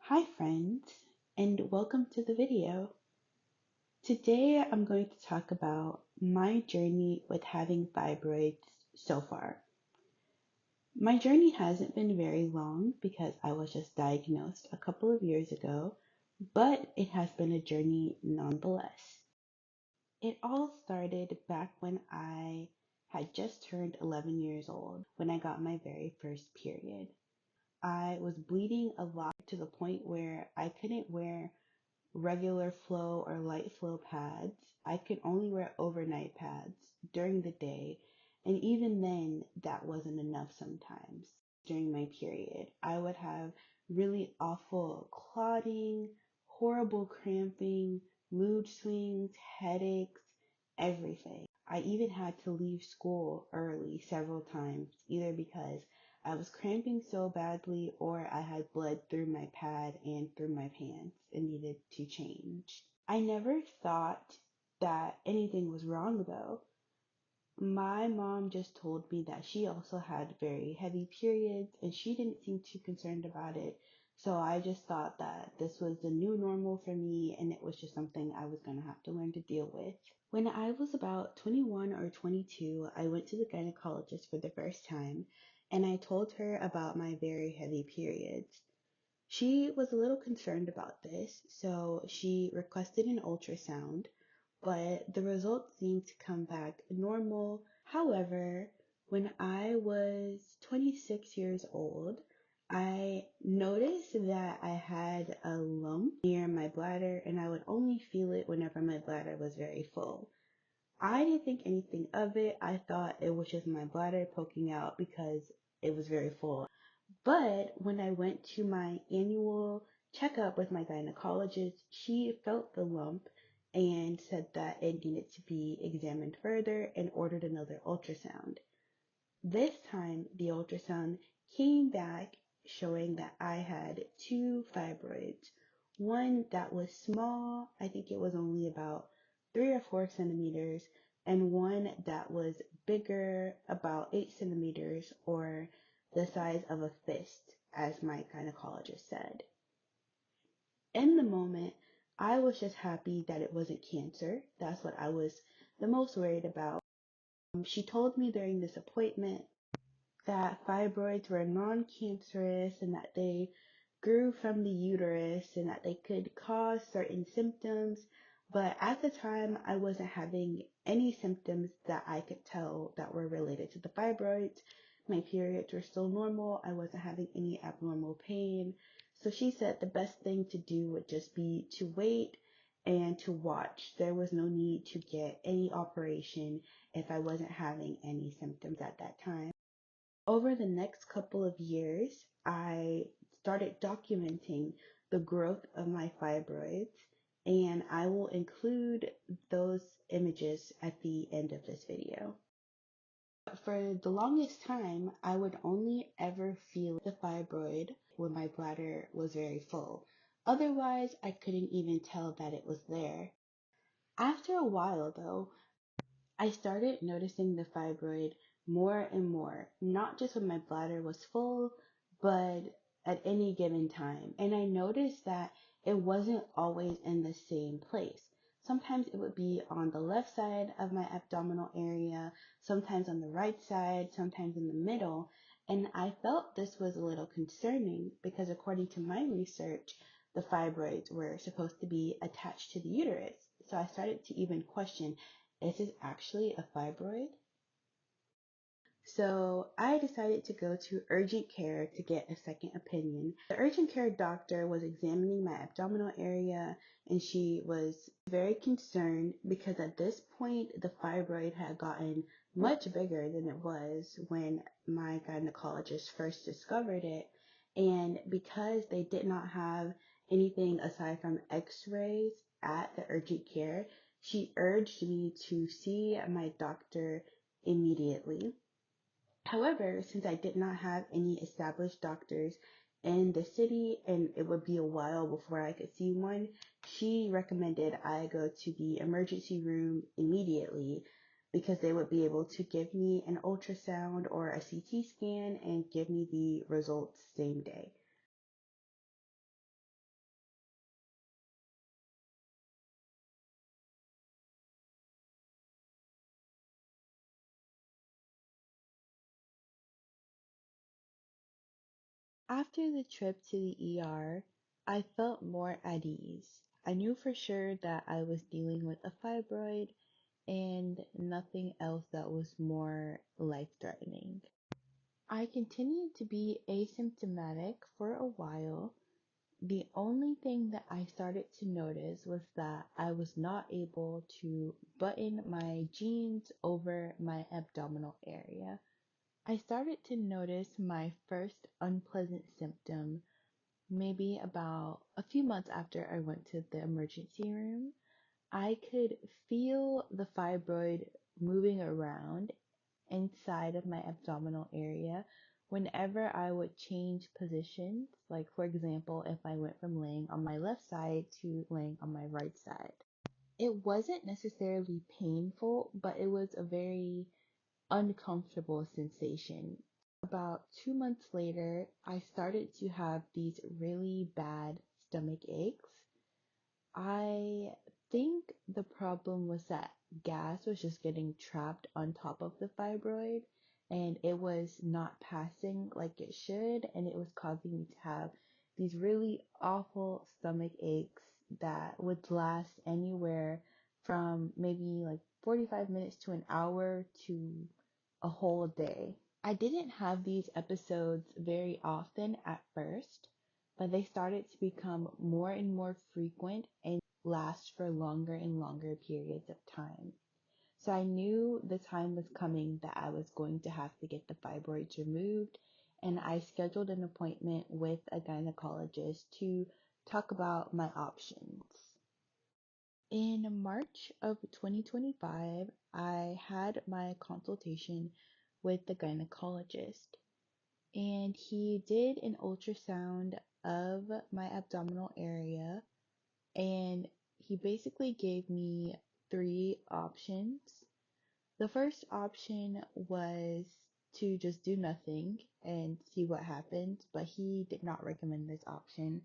Hi friends, and welcome to the video. Today I'm going to talk about my journey with having fibroids so far. My journey hasn't been very long because I was just diagnosed a couple of years ago, but it has been a journey nonetheless. It all started back when I had just turned 11 years old when I got my very first period. I was bleeding a lot to the point where I couldn't wear regular flow or light flow pads. I could only wear overnight pads during the day, and even then, that wasn't enough sometimes. During my period, I would have really awful clotting, horrible cramping, mood swings, headaches, everything. I even had to leave school early several times, either because I was cramping so badly or I had bled through my pad and through my pants and needed to change. I never thought that anything was wrong though. My mom just told me that she also had very heavy periods and she didn't seem too concerned about it. So I just thought that this was the new normal for me and it was just something I was going to have to learn to deal with. When I was about 21 or 22, I went to the gynecologist for the first time and I told her about my very heavy periods. She was a little concerned about this, so she requested an ultrasound, but the results seemed to come back normal. However, when I was 26 years old, I noticed that I had a lump near my bladder and I would only feel it whenever my bladder was very full. I didn't think anything of it. I thought it was just my bladder poking out because it was very full. But when I went to my annual checkup with my gynecologist, she felt the lump and said that it needed to be examined further and ordered another ultrasound. This time, the ultrasound came back showing that I had two fibroids. One that was small, I think it was only about 3 or 4 centimeters, and one that was bigger, about 8 centimeters, or the size of a fist, as my gynecologist said. In the moment, I was just happy that it wasn't cancer. That's what I was the most worried about. She told me during this appointment that fibroids were non-cancerous and that they grew from the uterus and that they could cause certain symptoms. But at the time, I wasn't having any symptoms that I could tell that were related to the fibroids. My periods were still normal. I wasn't having any abnormal pain. So she said the best thing to do would just be to wait and to watch. There was no need to get any operation if I wasn't having any symptoms at that time. Over the next couple of years, I started documenting the growth of my fibroids, and I will include those images at the end of this video. For the longest time, I would only ever feel the fibroid when my bladder was very full. Otherwise, I couldn't even tell that it was there. After a while, though, I started noticing the fibroid more and more, not just when my bladder was full, but at any given time. And I noticed that it wasn't always in the same place. Sometimes it would be on the left side of my abdominal area, sometimes on the right side, sometimes in the middle. And I felt this was a little concerning because according to my research, the fibroids were supposed to be attached to the uterus. So I started to even question, is this actually a fibroid? So I decided to go to urgent care to get a second opinion. The urgent care doctor was examining my abdominal area and she was very concerned because at this point the fibroid had gotten much bigger than it was when my gynecologist first discovered it. And because they did not have anything aside from x-rays at the urgent care, she urged me to see my doctor immediately. However, since I did not have any established doctors in the city and it would be a while before I could see one, she recommended I go to the emergency room immediately because they would be able to give me an ultrasound or a CT scan and give me the results same day. After the trip to the ER, I felt more at ease. I knew for sure that I was dealing with a fibroid and nothing else that was more life-threatening. I continued to be asymptomatic for a while. The only thing that I started to notice was that I was not able to button my jeans over my abdominal area. I started to notice my first unpleasant symptom maybe about a few months after I went to the emergency room. I could feel the fibroid moving around inside of my abdominal area whenever I would change positions. Like, for example, if I went from laying on my left side to laying on my right side. It wasn't necessarily painful, but it was a very uncomfortable sensation. About 2 months later, I started to have these really bad stomach aches. I think the problem was that gas was just getting trapped on top of the fibroid and it was not passing like it should, and it was causing me to have these really awful stomach aches that would last anywhere from maybe like 45 minutes to an hour to a whole day. I didn't have these episodes very often at first, but they started to become more and more frequent and last for longer and longer periods of time. So I knew the time was coming that I was going to have to get the fibroids removed, and I scheduled an appointment with a gynecologist to talk about my options. In March of 2025, I had my consultation with the gynecologist, and he did an ultrasound of my abdominal area, and he basically gave me three options. The first option was to just do nothing and see what happens, but he did not recommend this option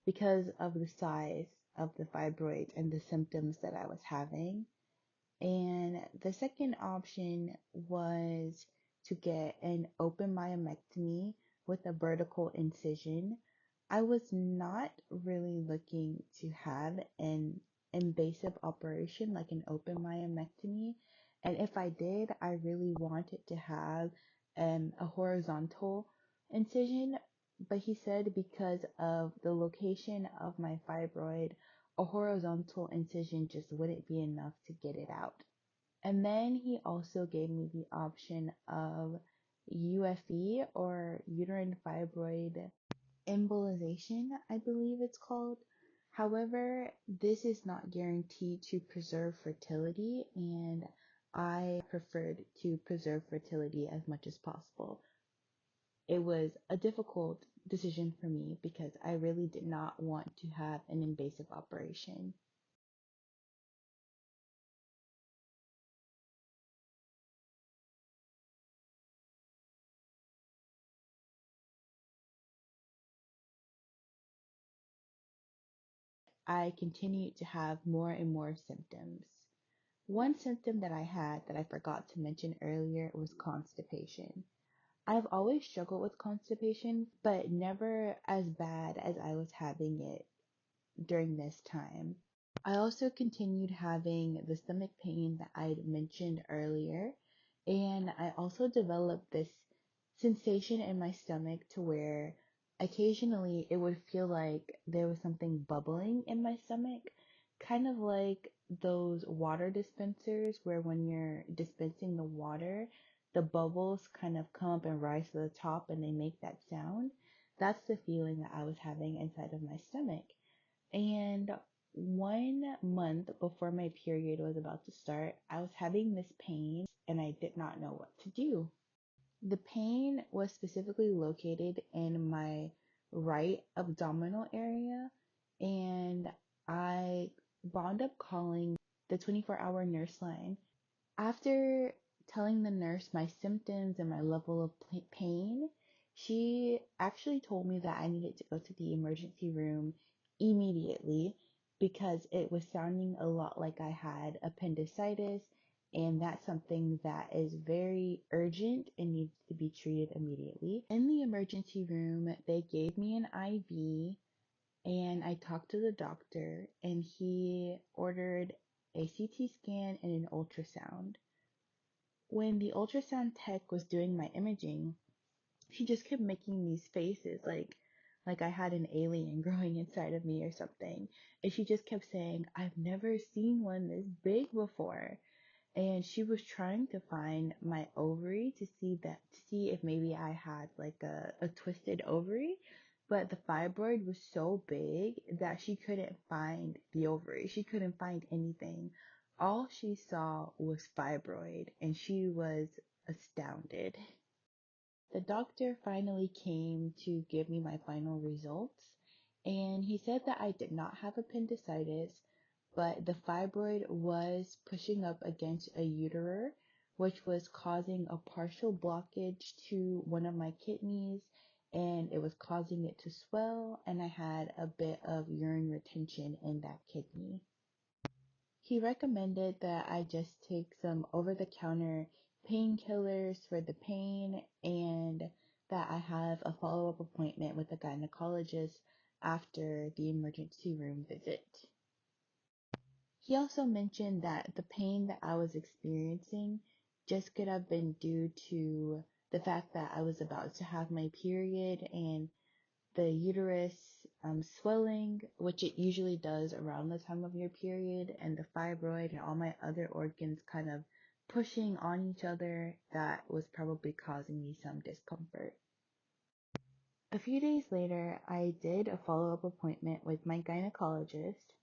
because of the size of the fibroids and the symptoms that I was having. And the second option was to get an open myomectomy with a vertical incision. I was not really looking to have an invasive operation like an open myomectomy. And if I did, I really wanted to have a horizontal incision. But he said because of the location of my fibroid, a horizontal incision just wouldn't be enough to get it out. And then he also gave me the option of UFE, or uterine fibroid embolization, I believe it's called. However, this is not guaranteed to preserve fertility, and I preferred to preserve fertility as much as possible. It was a difficult decision for me because I really did not want to have an invasive operation. I continued to have more and more symptoms. One symptom that I had that I forgot to mention earlier was constipation. I've always struggled with constipation, but never as bad as I was having it during this time. I also continued having the stomach pain that I'd mentioned earlier, and I also developed this sensation in my stomach to where occasionally it would feel like there was something bubbling in my stomach, kind of like those water dispensers where when you're dispensing the water, the bubbles kind of come up and rise to the top and they make that sound. That's the feeling that I was having inside of my stomach. And 1 month before my period was about to start, I was having this pain and I did not know what to do. The pain was specifically located in my right abdominal area, and I wound up calling the 24-hour nurse line. After telling the nurse my symptoms and my level of pain, she actually told me that I needed to go to the emergency room immediately because it was sounding a lot like I had appendicitis, and that's something that is very urgent and needs to be treated immediately. In the emergency room, they gave me an IV, and I talked to the doctor, and he ordered a CT scan and an ultrasound. When the ultrasound tech was doing my imaging, she just kept making these faces like I had an alien growing inside of me or something. And she just kept saying, "I've never seen one this big before." And she was trying to find my ovary to see if maybe I had like a twisted ovary, but the fibroid was so big that she couldn't find the ovary. She couldn't find anything. All she saw was fibroid, and she was astounded. The doctor finally came to give me my final results, and he said that I did not have appendicitis, but the fibroid was pushing up against a uterer, which was causing a partial blockage to one of my kidneys, and it was causing it to swell, and I had a bit of urine retention in that kidney. He recommended that I just take some over-the-counter painkillers for the pain and that I have a follow-up appointment with a gynecologist after the emergency room visit. He also mentioned that the pain that I was experiencing just could have been due to the fact that I was about to have my period and the uterus swelling, which it usually does around the time of your period, and the fibroid and all my other organs kind of pushing on each other, that was probably causing me some discomfort. A few days later, I did a follow-up appointment with my gynecologist,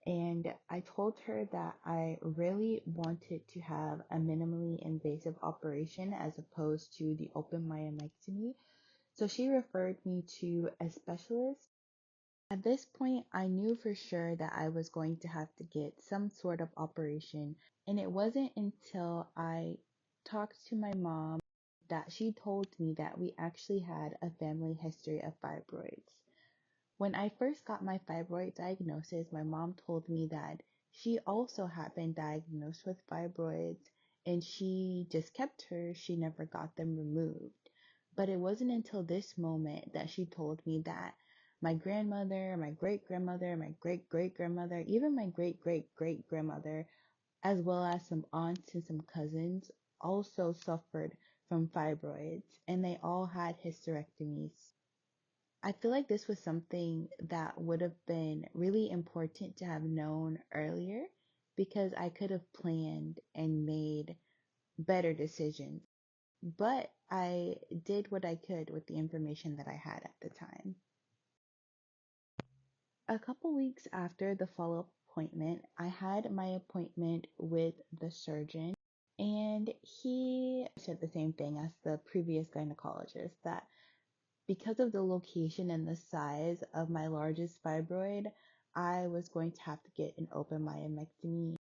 and I told her that I really wanted to have a minimally invasive operation as opposed to the open myomectomy. So she referred me to a specialist. At this point, I knew for sure that I was going to have to get some sort of operation, and it wasn't until I talked to my mom that she told me that we actually had a family history of fibroids. When I first got my fibroid diagnosis, my mom told me that she also had been diagnosed with fibroids and she just kept hers, she never got them removed. But it wasn't until this moment that she told me that my grandmother, my great grandmother, my great great grandmother, even my great great great grandmother, as well as some aunts and some cousins, also suffered from fibroids and they all had hysterectomies. I feel like this was something that would have been really important to have known earlier because I could have planned and made better decisions. But I did what I could with the information that I had at the time. A couple weeks after the follow-up appointment, I had my appointment with the surgeon, and he said the same thing as the previous gynecologist, that because of the location and the size of my largest fibroid, I was going to have to get an open myomectomy.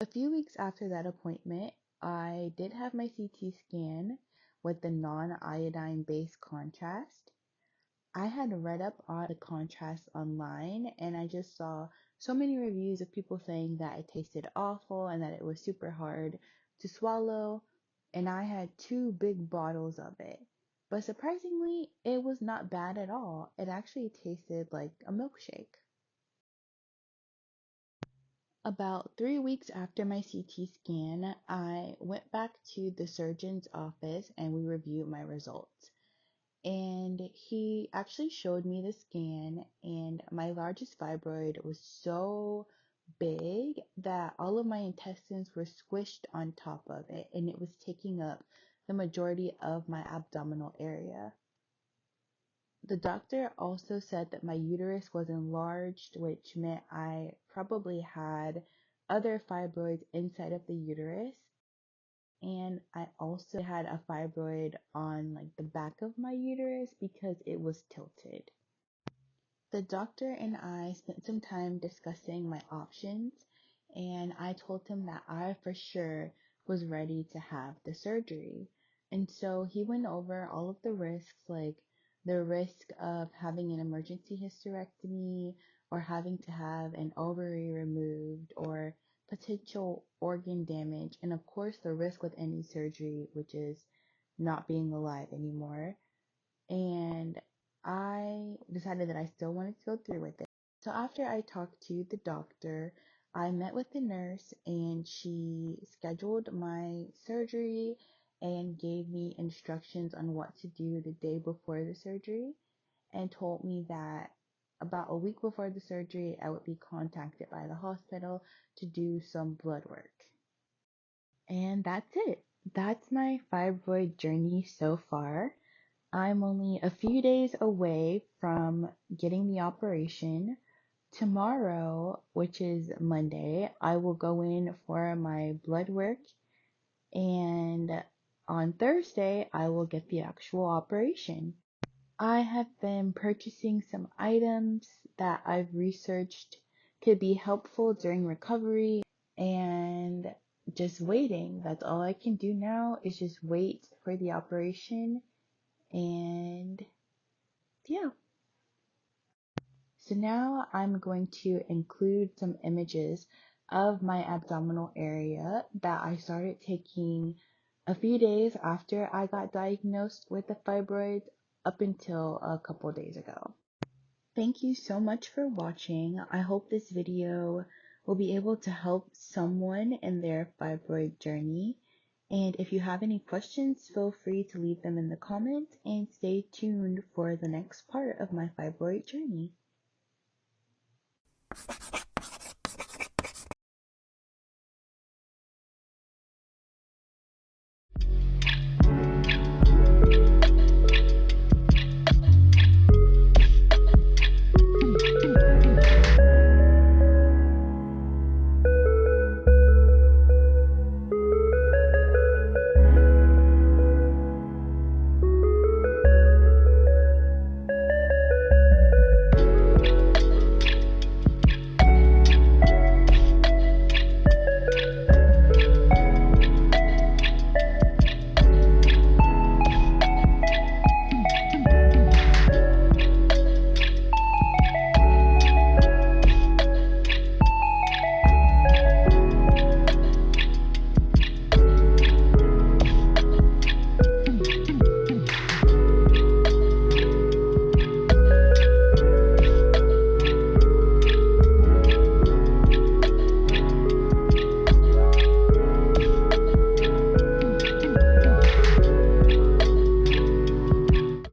A few weeks after that appointment, I did have my CT scan with the non-iodine based contrast. I had read up on the contrast online and I just saw so many reviews of people saying that it tasted awful and that it was super hard to swallow, and I had 2 big bottles of it. But surprisingly, it was not bad at all. It actually tasted like a milkshake. About 3 weeks after my CT scan, I went back to the surgeon's office and we reviewed my results. And he actually showed me the scan, and my largest fibroid was so big that all of my intestines were squished on top of it, and it was taking up the majority of my abdominal area. The doctor also said that my uterus was enlarged, which meant I probably had other fibroids inside of the uterus. And I also had a fibroid on like the back of my uterus because it was tilted. The doctor and I spent some time discussing my options, and I told him that I for sure was ready to have the surgery. And so he went over all of the risks, like the risk of having an emergency hysterectomy or having to have an ovary removed or potential organ damage, and of course the risk with any surgery, which is not being alive anymore. And I decided that I still wanted to go through with it. So after I talked to the doctor, I met with the nurse and she scheduled my surgery and gave me instructions on what to do the day before the surgery and told me that about a week before the surgery, I would be contacted by the hospital to do some blood work. And that's it. That's my fibroid journey so far. I'm only a few days away from getting the operation. Tomorrow, which is Monday, I will go in for my blood work, and on Thursday, I will get the actual operation. I have been purchasing some items that I've researched could be helpful during recovery and just waiting. That's all I can do now is just wait for the operation and yeah. So now I'm going to include some images of my abdominal area that I started taking a few days after I got diagnosed with the fibroids up until a couple days ago. Thank you so much for watching. I hope this video will be able to help someone in their fibroid journey. And if you have any questions, feel free to leave them in the comments and stay tuned for the next part of my fibroid journey.